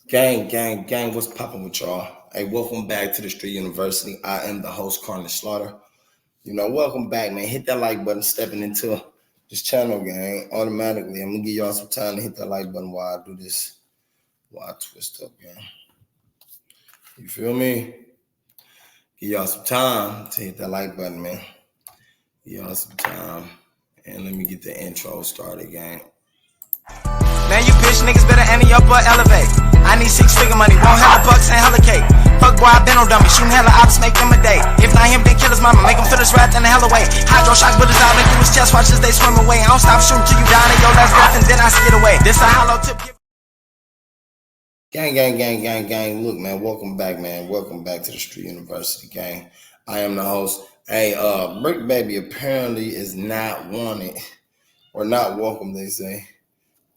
Gang, what's popping with y'all? Hey, welcome back to the Street University. I am the host, Karnage Slaughter. Welcome back, man. Hit that like button, stepping into this channel, gang. Automatically, I'm gonna give y'all some time to hit that like button while I do this, while I twist up, gang. You feel me? Give y'all some time to hit that like button, man. Give y'all some time. And let me get the intro started, gang. Man, you bitch niggas better ante up or elevate. I need 6-figure money, won't have the bucks and hella cake. Fuck boy, I been on dummy, shooting hella ops, make them a day. If not him, then kill his mama, make him feel his wrath in the hell away. Hydro shock bullets out into his chest, watch as they swim away. I don't stop shooting till you down in your last breath and then I skid away. This a hollow tip. Gang. Look, man, welcome back, man. Welcome back to the Street University, gang. I am the host. Hey, Bricc Baby apparently is not wanted or not welcome, they say,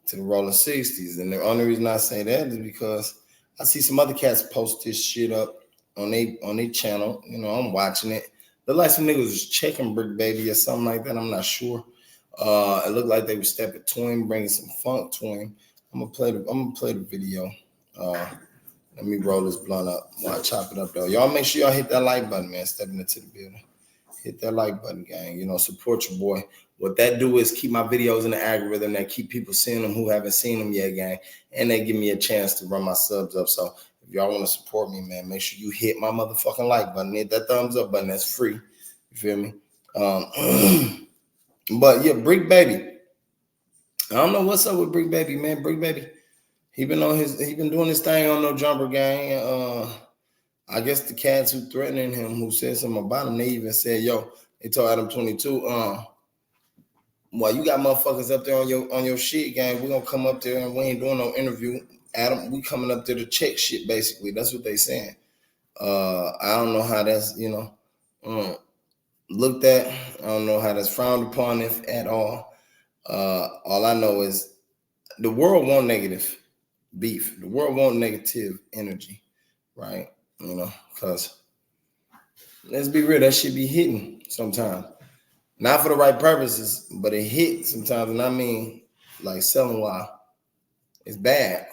to the Rolling 60s. And the only reason I say that is because I see some other cats post this shit up on their channel. I'm watching it. Look like some niggas was checking Bricc Baby or something like that. I'm not sure. It looked like they were stepping to him, bringing some funk to him. I'm gonna play the video. Let me roll this blunt up while I chop it up, though. Y'all make sure y'all hit that like button, man. Stepping into the building. Hit that like button, gang. Support your boy. What that do is keep my videos in the algorithm. That keep people seeing them who haven't seen them yet, gang. And they give me a chance to run my subs up. So if y'all want to support me, man, make sure you hit my motherfucking like button. Hit that thumbs up button. That's free. You feel me? But yeah, Bricc Baby. I don't know what's up with Bricc Baby, man. Bricc Baby. He been doing his thing on No Jumper, gang. I guess the cats who threatening him, who said something about him, they even said, yo, they told Adam 22, well, you got motherfuckers up there on your shit, gang. We're gonna come up there and we ain't doing no interview. Adam, we coming up there to check shit, basically. That's what they saying. I don't know how that's, looked at. I don't know how that's frowned upon, if at all. All I know is the world won't negative beef. The world won't negative energy, right? Because let's be real, that shit be hitting sometimes. Not for the right purposes, but it hit sometimes. And I mean, like selling wild. It's bad.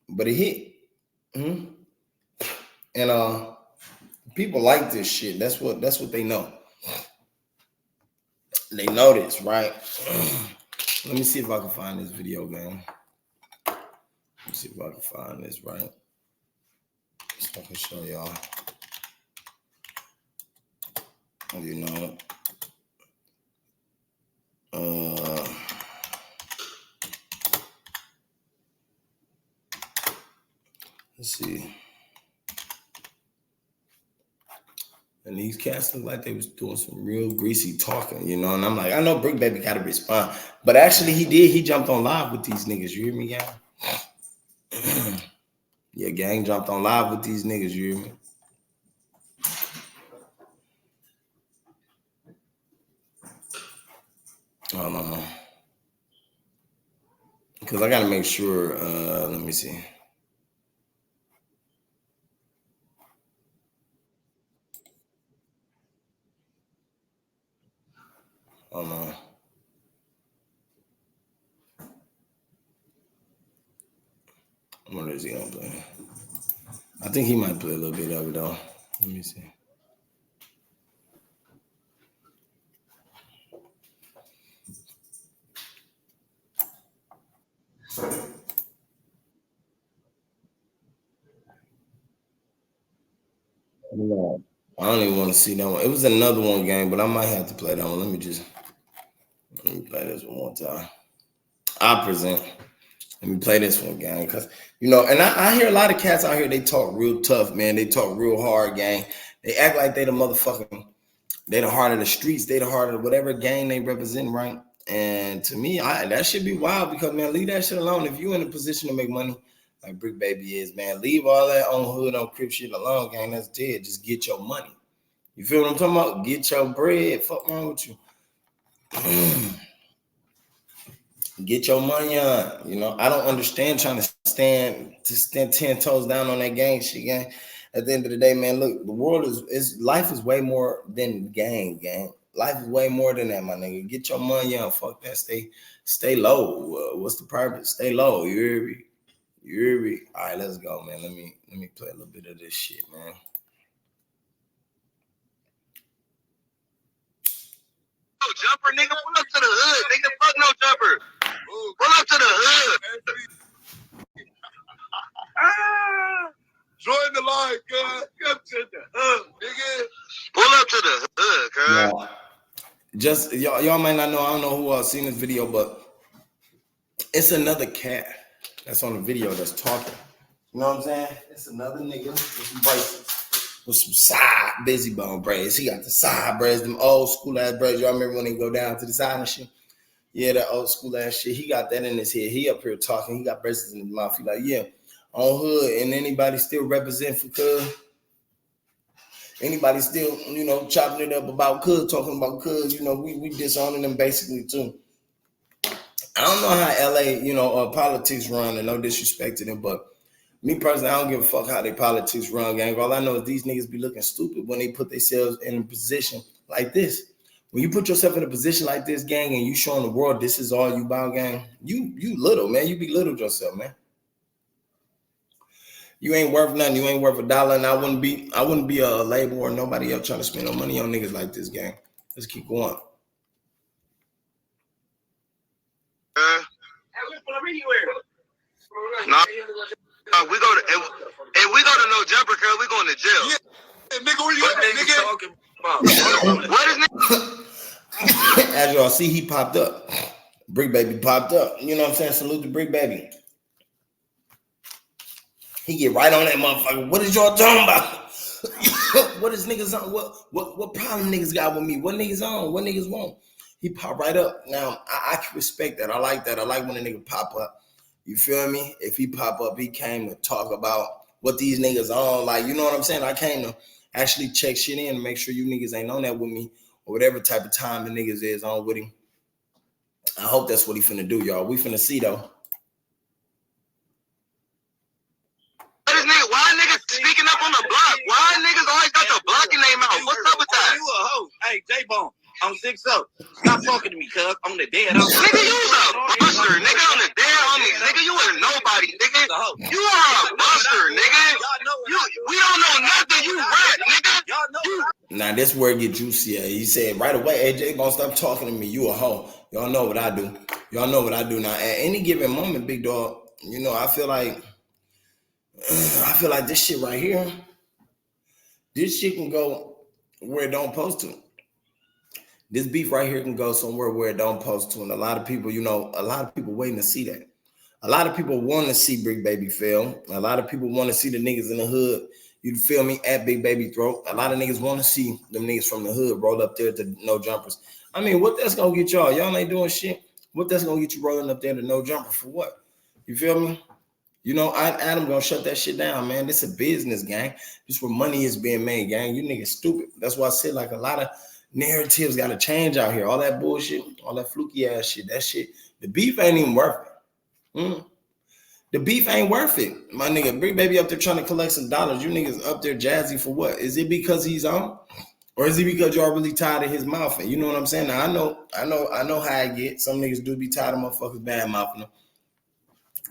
But it hit. Mm-hmm. And people like this shit. That's what they know. They know this, right? Let me see if I can find this video, man. Let me see if I can find this, right? So I can show y'all. Let's see. And these cats look like they was doing some real greasy talking, and I'm like, I know Bricc Baby got to respond. But actually he did. He jumped on live with these niggas. You hear me, gang? Yeah, gang jumped on live with these niggas. You hear me? Hold on. Because I got to make sure. Let me see. Hold on. What is he gonna play? I think he might play a little bit of it though. Let me see. I don't even want to see that one. It was another one game, but I might have to play that one. Let me play this one more time. I present. Let me play this one, gang, because and I hear a lot of cats out here. They talk real tough, man. They talk real hard, gang. They act like they the motherfucking, they the heart of the streets. They the heart of whatever gang they represent, right? And to me, that should be wild because, man, leave that shit alone. If you in a position to make money like Bricc Baby is, man, leave all that on hood, on crip shit alone, gang. That's dead. Just get your money. You feel what I'm talking about? Get your bread. Fuck wrong with you? Get your money on. I don't understand trying to stand 10 toes down on that gang shit, gang. At the end of the day, man, look, the world life is way more than gang. Life is way more than that, my nigga. Get your money on. Fuck that. Stay low. What's the purpose? Stay low. You hear me? You hear me? All right, let's go, man. Let me play a little bit of this shit, man. No jumper, nigga. Pull up to the hood, nigga. Fuck no jumper. Pull up to the hood. Join the line, cuz. Come to the hood, nigga. Pull up to the hood, cuz. Yeah. Just y'all might not know. I don't know who else seen this video, but it's another cat that's on the video that's talking. You know what I'm saying? It's another nigga with some braces, with some side busy bone braids. He got the side braids, them old school ass braids. Y'all remember when they go down to the side and shit? Yeah, that old school ass shit. He got that in his head. He up here talking. He got braces in his mouth. He like, yeah, on hood, and anybody still represent for cuz? Anybody still, you know, chopping it up about cuz, talking about cuz, you know, we disowning them basically too. I don't know how LA, you know, politics run, and no disrespect to them, but me personally, I don't give a fuck how they politics run, gang. All I know is these niggas be looking stupid when they put themselves in a position like this. When you put yourself in a position like this, gang, and you showing the world this is all you about, gang, you little, man. You belittled yourself, man. You ain't worth nothing. You ain't worth a dollar, and I wouldn't be a label or nobody else trying to spend no money on niggas like this, gang. Let's keep going. No, we go to if we go to no jumper, cuz we going to jail. Yeah, nigga, where you at, nigga? Talking about? What is nigga? As y'all see, he popped up. Bricc baby popped up. You know what I'm saying? Salute to Bricc baby. He get right on that motherfucker. What is y'all talking about? What is niggas on? What problem niggas got with me? What niggas on? What niggas want? He pop right up. Now, I can respect that. I like that. I like when a nigga pop up. You feel me? If he pop up, he came to talk about what these niggas on. Like, you know what I'm saying? I came to actually check shit in and make sure you niggas ain't on that with me or whatever type of time the niggas is on with him. I hope that's what he finna do, y'all. We finna see, though. Why niggas speaking up on the block? Why niggas always got the block in their mouth? What's up with that? You a hoe. Hey, J-Bone, I'm 6'0". Stop talking to me, cuz. I'm the dead. Nigga, you a buster. Nigga, on the dead homies. Nigga, you a nobody, nigga. You are a buster, nigga. We don't know nothing. You rap, nigga. Now, this where it get juicy at. He said right away, hey, J-Bone, stop talking to me. You a hoe. Y'all know what I do. Y'all know what I do. Now, at any given moment, big dog, you know, I feel like this shit right here, this shit can go where it don't post to. This beef right here can go somewhere where it don't post to. And a lot of people, you know, waiting to see that. A lot of people want to see Bricc baby fail. A lot of people want to see the niggas in the hood, you feel me, at Big Baby throat. A lot of niggas want to see them niggas from the hood roll up there to no jumpers. I mean, what that's going to get y'all? Y'all ain't doing shit. What that's going to get you rolling up there to no jumper for what? You feel me? You know, Adam gonna shut that shit down, man. This a business, gang. This where money is being made, gang. You niggas stupid. That's why I said, like, a lot of narratives gotta change out here. All that bullshit, all that fluky ass shit, that shit. The beef ain't even worth it. The beef ain't worth it. My nigga, Bricc baby up there trying to collect some dollars. You niggas up there jazzy for what? Is it because he's on? Or is it because y'all really tired of his mouth? And you know what I'm saying? Now, I know how I get. Some niggas do be tired of motherfuckers bad mouthing them.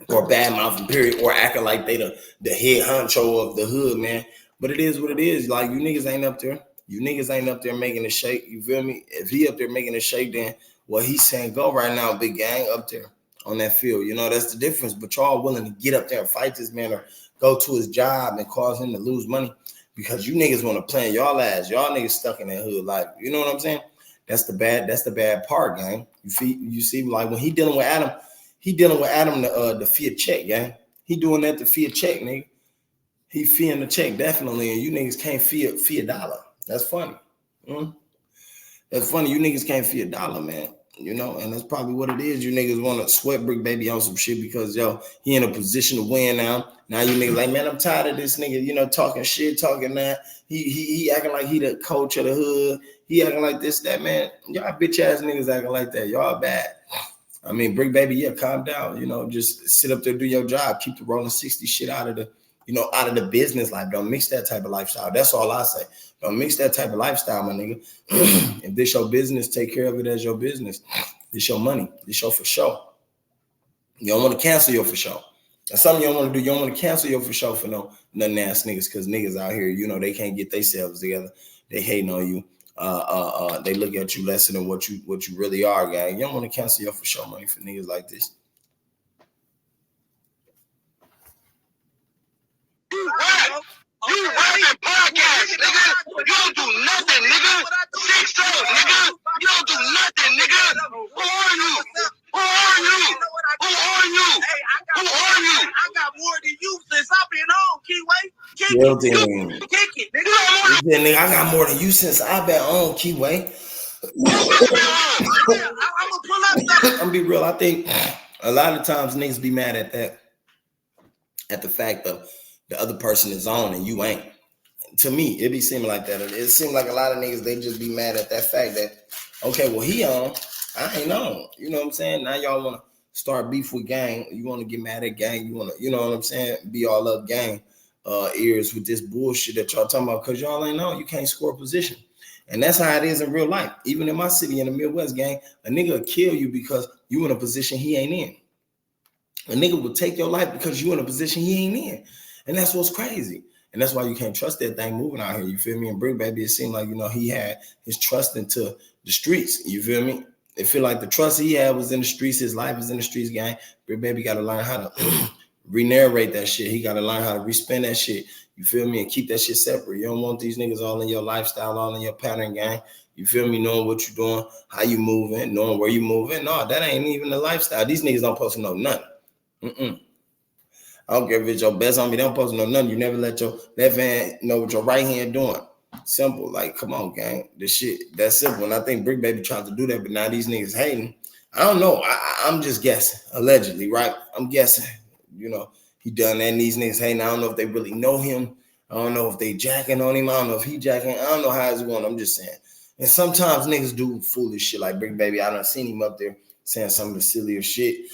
Or bad mouthing, period, or acting like they the head honcho of the hood, man. But it is what it is. Like, you niggas ain't up there. You niggas ain't up there making a shake. You feel me? If he up there making a shake, then what he's saying go right now, big gang, up there on that field. You know, that's the difference. But y'all willing to get up there and fight this man or go to his job and cause him to lose money because you niggas want to play in y'all ass. Y'all niggas stuck in that hood life. You know what I'm saying? That's the bad part, gang. You see, like when he dealing with Adam, the fiat check, gang. He doing that to fiat check, nigga. He feeing the check, definitely, and you niggas can't fiat dollar. That's funny. That's funny. You niggas can't fiat dollar, man. You know, and that's probably what it is. You niggas want to sweat Bricc baby on some shit because, yo, he in a position to win now. Now you niggas like, man, I'm tired of this nigga, you know, talking shit, talking that. He acting like he the coach of the hood. He acting like this, that, man. Y'all bitch ass niggas acting like that. Y'all bad. I mean, Bricc baby, yeah, calm down. You know, just sit up there, do your job. Keep the rolling 60 shit out of the business life. Don't mix that type of lifestyle. That's all I say. Don't mix that type of lifestyle, my nigga. If this your business, take care of it as your business. This your money. This your for sure. You don't want to cancel your for sure. And something you don't want to do. You don't want to cancel your for sure for nothing ass niggas, because niggas out here, they can't get themselves together. They hating on you. They look at you lesser than what you really are, gang. You don't want to cancel your for sure money for niggas like this. You rapping podcast, nigga. You don't do nothing, nigga. 6 nigga. You don't do nothing, nigga. Who are you? Who are you? Who are you? Who are you? I got more than you since I've been on, Keyway. Kick it, nigga. I got more than you since I've been on, Keyway. I'm gonna pull up something. I'm gonna be real. I think a lot of times niggas be mad at that, at the fact of the other person is on and you ain't. To me, it be seeming like that. It seems like a lot of niggas, they just be mad at that fact that, okay, well, he on, I ain't on. You know what I'm saying? Now y'all want to start beef with gang. You want to get mad at gang. You want to, you know what I'm saying? Be all up gang ears with this bullshit that y'all talking about, because y'all ain't on. You can't score a position. And that's how it is in real life. Even in my city, in the Midwest, gang, a nigga will kill you because you in a position he ain't in. A nigga will take your life because you in a position he ain't in. And that's what's crazy. And that's why you can't trust that thing moving out here. You feel me? And Bricc, baby, it seemed like, he had his trust into the streets. You feel me? It feel like the trust he had was in the streets. His life is in the streets, gang. Bricc, baby, got to learn how to re-narrate that shit. He got to learn how to respin that shit. You feel me? And keep that shit separate. You don't want these niggas all in your lifestyle, all in your pattern, gang. You feel me? Knowing what you're doing, how you moving, knowing where you moving. No, that ain't even the lifestyle. These niggas don't supposed to know nothing. I don't care if it's your best homie, they don't supposed to know nothing. You never let your left hand know what your right hand doing. Simple. Like, come on, gang. This shit, that's simple. And I think Bricc Baby tried to do that, but now these niggas hating. I don't know. I'm just guessing. Allegedly, right? I'm guessing. He done that and these niggas hating. I don't know if they really know him. I don't know if they jacking on him. I don't know if he jacking. I don't know how it's going. I'm just saying. And sometimes niggas do foolish shit like Bricc Baby. I done seen him up there saying some of the sillier shit.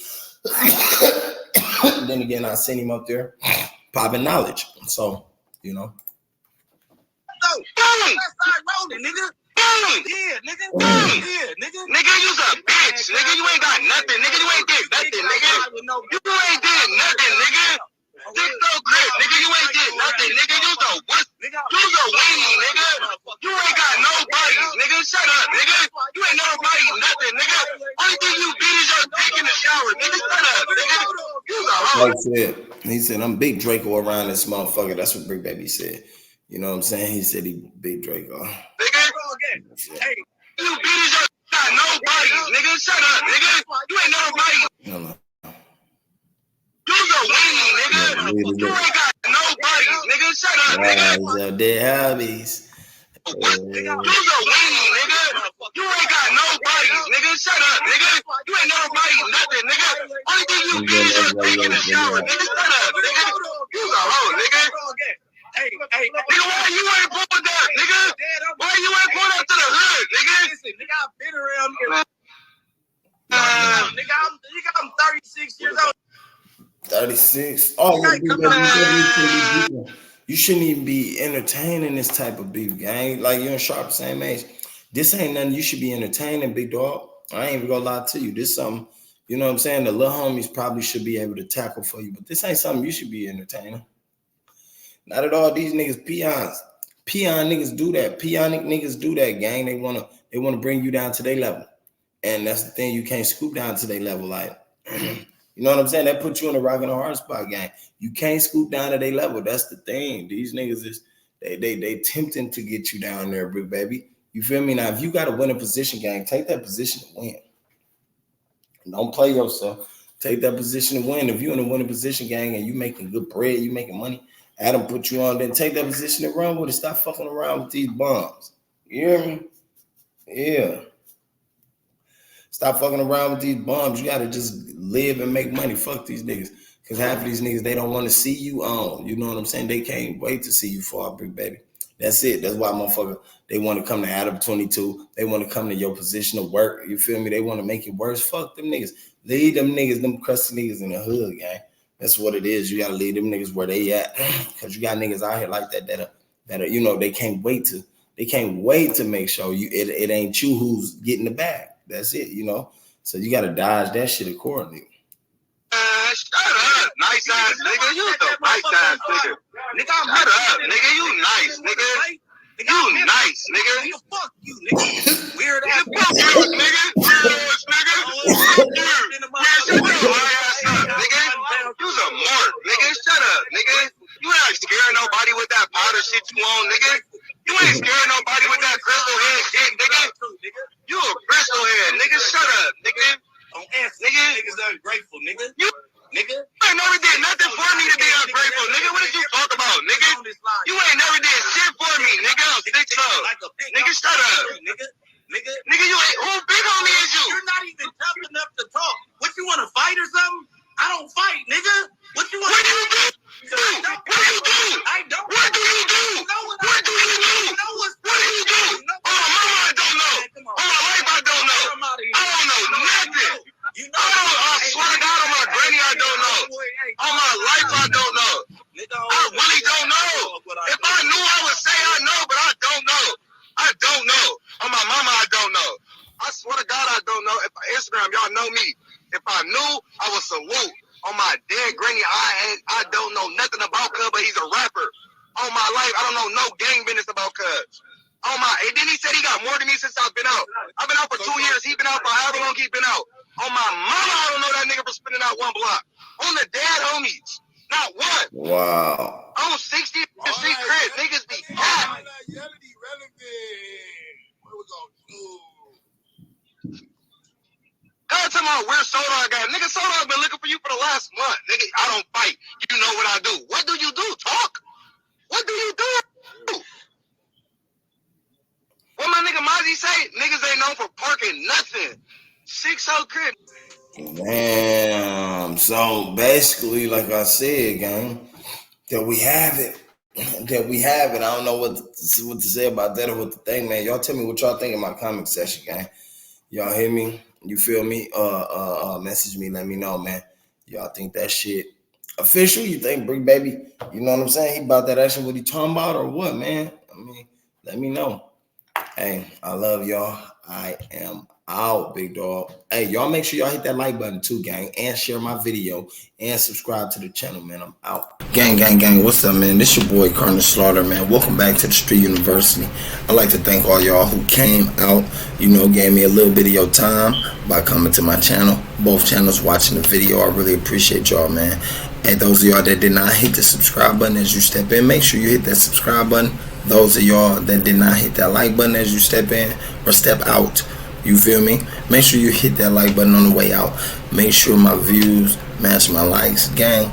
Then again, I seen him up there popping knowledge. So, Let's start rolling, nigga. Yeah, nigga. Yeah, nigga. Nigga, you's a bitch. Nigga, you ain't got nothing. Nigga, you ain't did nothing, nigga. You ain't did nothing, nigga. Dick no grip, nigga. You ain't did nothing, nigga. You's a what? You's a weenie, nigga. You ain't got no bodies, nigga. Shut up, nigga. You ain't nobody nothing, nigga. Only thing you beat is your dick in the shower, nigga. Shut up, nigga. You's a hoe. He said, I'm Big Draco around this motherfucker. That's what Bricc Baby said. You know what I'm saying? He said he Big Draco. Nigga, hey, you bitches are got no bodies, nigga. Shut up, nigga. You ain't nobody. No. You's a weenie, nigga. You ain't got no bodies, nigga. Shut up, nigga. Their hobbies. You's a weenie, nigga. You ain't got no bodies, nigga. Shut up, nigga. You ain't nobody nothing, nigga. Only thing you bitch is your dick in the shower, nigga. Shut up, nigga. You's a hoe, nigga. Hey, nigga, why you ain't pulled up, nigga? Why you ain't pulled up to the hood, nigga? Listen, nigga, I've been around here. Nigga, I'm 36 years old. 36. Oh, you shouldn't even be entertaining this type of beef, gang. Like, you're in sharp same age. This ain't nothing you should be entertaining, big dog. I ain't even gonna lie to you. This something, you know what I'm saying? The little homies probably should be able to tackle for you, but this ain't something you should be entertaining. Not at all. These niggas peons. Peon niggas do that. Peonic niggas do that, gang. They wanna bring you down to their level. And that's the thing, you can't scoop down to their level. Like, you know what I'm saying? That puts you in a rock and a hard spot, gang. You can't scoop down to their level. That's the thing. These niggas is they tempting to get you down there, Bricc Baby. You feel me? Now, if you got a winning position, gang, take that position to win. Don't play yourself. Take that position to win. If you're in a winning position, gang, and you making good bread, you making money, Adam put you on, then take that position and run with it. Stop fucking around with these bums. You hear me? Yeah. Stop fucking around with these bums. You got to just live and make money. Fuck these niggas. Because half of these niggas, they don't want to see you on. You know what I'm saying? They can't wait to see you fall, Bricc Baby. That's it. That's why motherfucker, they want to come to Adam 22. They want to come to your position of work. You feel me? They want to make it worse. Fuck them niggas. Leave them niggas, them crusty niggas in the hood, gang. That's what it is. You got to leave them niggas where they at. Because you got niggas out here like that are, you know, they can't wait to make sure it ain't you who's getting the bag. That's it, you know. So you got to dodge that shit accordingly. Shut up, nice ass nigga. Nigga, shut up, nigga. You nice, nigga. You nice, nigga. Fuck you, nigga. Weird ass. Fuck you, nigga. Weird ass, nigga. Fuck you. Man, shut your high ass up, nigga. You's a mark, nigga. Shut up, nigga. You ain't scaring nobody with that powder shit you on, nigga. You ain't scaring nobody with that crystal head shit, nigga. You a crystal head, nigga. Shut up, nigga. On answer, nigga. Niggas ungrateful, nigga. You ain't never did nothing for me to be ungrateful, nigga. What did you talk about, nigga? You ain't never did shit for me, nigga. I'm 6'0". Nigga, shut up. Nigga, you ain't. Who big on me is you? You're not even tough enough to talk. What, you want to fight or something? I don't fight, nigga. What you want? What do you do? What do you do? I don't. What do you do? What do you do? What do you do? Oh, my mama, I don't know. Oh, my life, I don't know. I don't know nothing. I swear to God, on my granny, I don't know. On my life, I don't know. I really don't know. If I knew, I would say I know, but I don't know. I don't know. On my mama, I don't know. I swear to God, I don't know. If Instagram, y'all know me. If I knew, I would salute. On my dead granny, I don't know nothing about Cub, but he's a rapper. On my life, I don't know no gang business about Cubs. On my, and then he said he got more than me since I've been out. I've been out for 2 years. He been out for however long he been out. On my mama, I don't know that nigga for spinning out one block. On the dead homies, not one. Wow. On 60 and C crib, niggas be hot. God tell me where soda I got. Nigga, soda I've been looking for you for the last month. Nigga, I don't fight. You know what I do. What do you do? Talk. What do you do? What my nigga Mozzie say? Niggas ain't known for parking nothing. 6-0 crib. Damn. So basically, like I said, gang, that we have it. That we have it. I don't know what to say about that or what to think, man. Y'all tell me what y'all think in my comment section, gang. Y'all hear me? You feel me? Message me, let me know, man. Y'all think that shit official? You think Bricc baby, you know what I'm saying? He about that action, what he talking about or what, man? I mean, let me know. Hey, I love y'all. I am out, big dog. Hey, y'all make sure y'all hit that like button too, gang, and share my video and subscribe to the channel, man. I'm out. Gang, what's up, man? This your boy Karnage Slaughter, man. Welcome back to the Street University. I'd like to thank all y'all who came out, you know, gave me a little bit of your time by coming to my channel. Both channels watching the video. I really appreciate y'all, man. And those of y'all that did not hit the subscribe button as you step in, make sure you hit that subscribe button. Those of y'all that did not hit that like button as you step in or step out, you feel me? Make sure you hit that like button on the way out. Make sure my views match my likes, gang,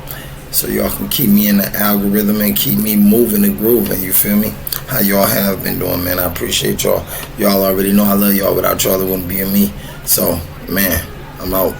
so y'all can keep me in the algorithm and keep me moving and grooving, you feel me? How y'all have been doing, man. I appreciate y'all. Y'all already know I love y'all. Without y'all, it wouldn't be me. So, man, I'm out.